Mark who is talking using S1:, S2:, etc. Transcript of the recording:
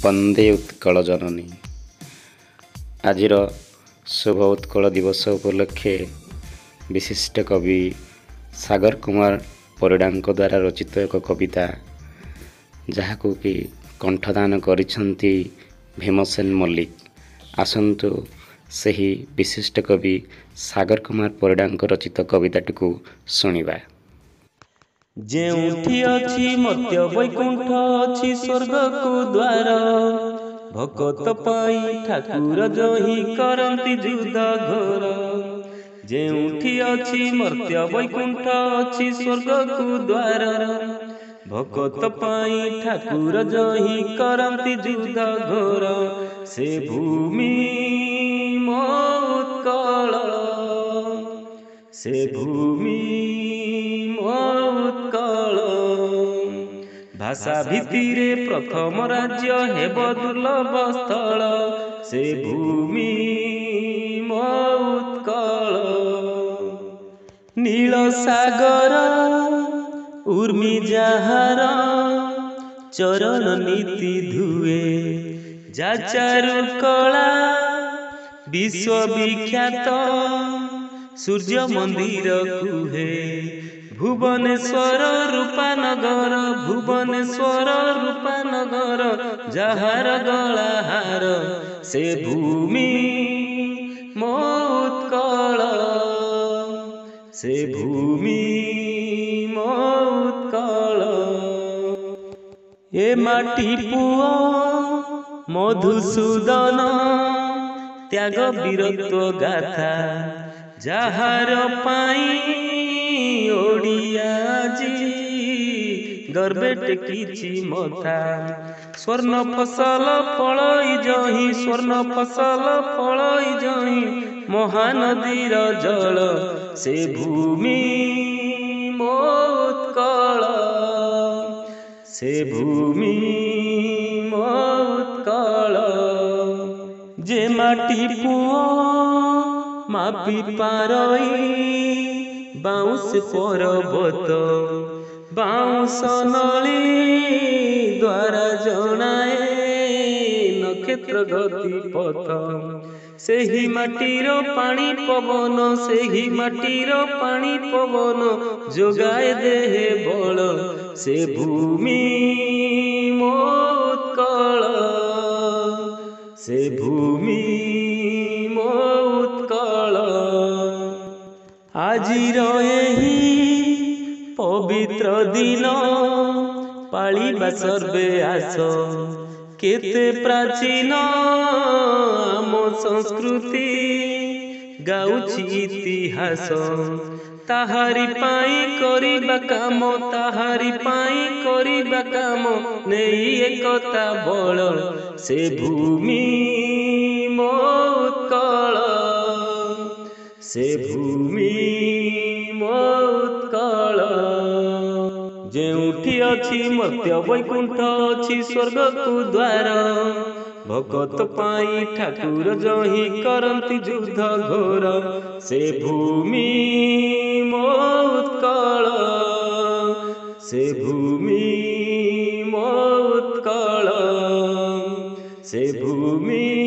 S1: ବନ୍ଦେ ଉତ୍କଳ ଜନନୀ। ଆଜିର ଶୁଭ ଉତ୍କଳ ଦିବସ ଉପଲକ୍ଷେ ବିଶିଷ୍ଟ କବି ସାଗର କୁମାର ପରିଡ଼ାଙ୍କ ଦ୍ୱାରା ରଚିତ ଏକ କବିତା, ଯାହାକୁ କି କଣ୍ଠଦାନ କରିଛନ୍ତି ଭୀମସେନ ମଲ୍ଲିକ। ଆସନ୍ତୁ ସେହି ବିଶିଷ୍ଟ କବି ସାଗର କୁମାର ପରିଡ଼ାଙ୍କ ରଚିତ କବିତାଟିକୁ ଶୁଣିବା।
S2: ଯେଉଁଠି ଅଛି ମର୍ତ୍ତ୍ୟ ବୈକୁଣ୍ଠ, ଅଛି ସ୍ୱର୍ଗକୁ ଦ୍ୱାର। ଭକତ ପାଇଁ ଠାକୁର ଯହିଁ କରନ୍ତି ଯୁଦ୍ଧ ଘୋର। ଯେଉଁଠି ଅଛି ମର୍ତ୍ତ୍ୟ ବୈକୁଣ୍ଠ, ଅଛି ସ୍ୱର୍ଗକୁ ଦ୍ୱାର। ଭକତ ପାଇଁ ଠାକୁର ଯହିଁ କରନ୍ତି ଯୁଦ୍ଧ ଘୋର। ସେ ଭୂମି ମୋ ଉତ୍କଳ, ସେ ଭୂମି ମୋ ଉତ୍କଳ। ଭାଷା ଭିତ୍ତିରେ ପ୍ରଥମ ରାଜ୍ୟ ହେବ ଦୁର୍ଲଭ ସ୍ଥଳ। ସେ ଭୂମି ମୋ ଉତ୍କଳ। ନୀଳ ସାଗର ଉର୍ମି ଯାହାର, ଚରଣ ନୀତି ଧୁଏ। ଯାଚାରୁ କଳା ବିଶ୍ୱବିଖ୍ୟାତ, ସୂର୍ଯ୍ୟ ମନ୍ଦିର କୁହେ। ଭୁବନେଶ୍ୱର ରୂପାନଗର, ଭୁବନେଶ୍ୱର ରୂପାନଗର। ଯାହାର ଗଳାହାର, ସେ ଭୂମି ମୋ ଉତ୍କଳ। ସେ ଭୂମି ମୋ ଉତ୍କଳ। ଏ ମାଟି ପୁଅ ମଧୁସୂଦନ, ତ୍ୟାଗ ବୀରତ୍ୱ ଗାଥା। ଯାହାର ପାଇଁ ଓଡ଼ିଆ ଆଜି ଗର୍ବେ ଟେକିଛି ମଥା। ସ୍ୱର୍ଣ୍ଣ ଫସଲ ଫଳଇ ଯହିଁ, ସ୍ୱର୍ଣ୍ଣ ଫସଲ ଫଳଇ ଯହିଁ। ମହାନଦୀର ଜଳ, ସେ ଭୂମି ମୋ ଉତ୍କଳ। ସେ ଭୂମି ମୋ ଉତ୍କଳ। ଯେ ମାଟି ପୁଅ ମାପି ପାରଇ, ବାଉଁଶ ପର୍ବତ। ବାଉଁଶ ନଳି ଦ୍ୱାରା ଜଣାଏ ନକ୍ଷତ୍ର ଗତି ପଥ। ସେହି ମାଟିର ପାଣି ପବନ, ସେହି ମାଟିର ପାଣି ପବନ। ଯୋଗାଏ ଦେହେ ବଳ, ସେ ଭୂମି ମୋ ଉତ୍କଳ। ସେ ଭୂମି ମୋ ଉତ୍କଳ। ଆଜିର ଏହି ପବିତ୍ର ଦିନ, ପାଳିବା ସର୍ବେ ଆସ। କେତେ ପ୍ରାଚୀନ ଆମ ସଂସ୍କୃତି, ଗାଉଛି ଇତିହାସ। ତାହାରି ପାଇଁ କରିବା କାମ, ତାହାରି ପାଇଁ କରିବା କାମ। ନେଇ ଏକତା ବଳ, ସେ ଭୂମି ମୋ ଉତ୍କଳ। ସେ ଭୂମି ମୋ ଉତ୍କଳ। ଯେଉଁଠି ଅଛି ମର୍ତ୍ତ୍ୟ ବୈକୁଣ୍ଠ, ଅଛି ସ୍ୱର୍ଗକୁ ଦ୍ୱାର। ଭକତ ପାଇଁ ଠାକୁର ଯହିଁ କରନ୍ତି ଯୁଦ୍ଧ ଘୋର। ସେ ଭୂମି ମୋ ଉତ୍କଳ। ସେ ଭୂମି ମୋ ଉତ୍କଳ। ସେ ଭୂମି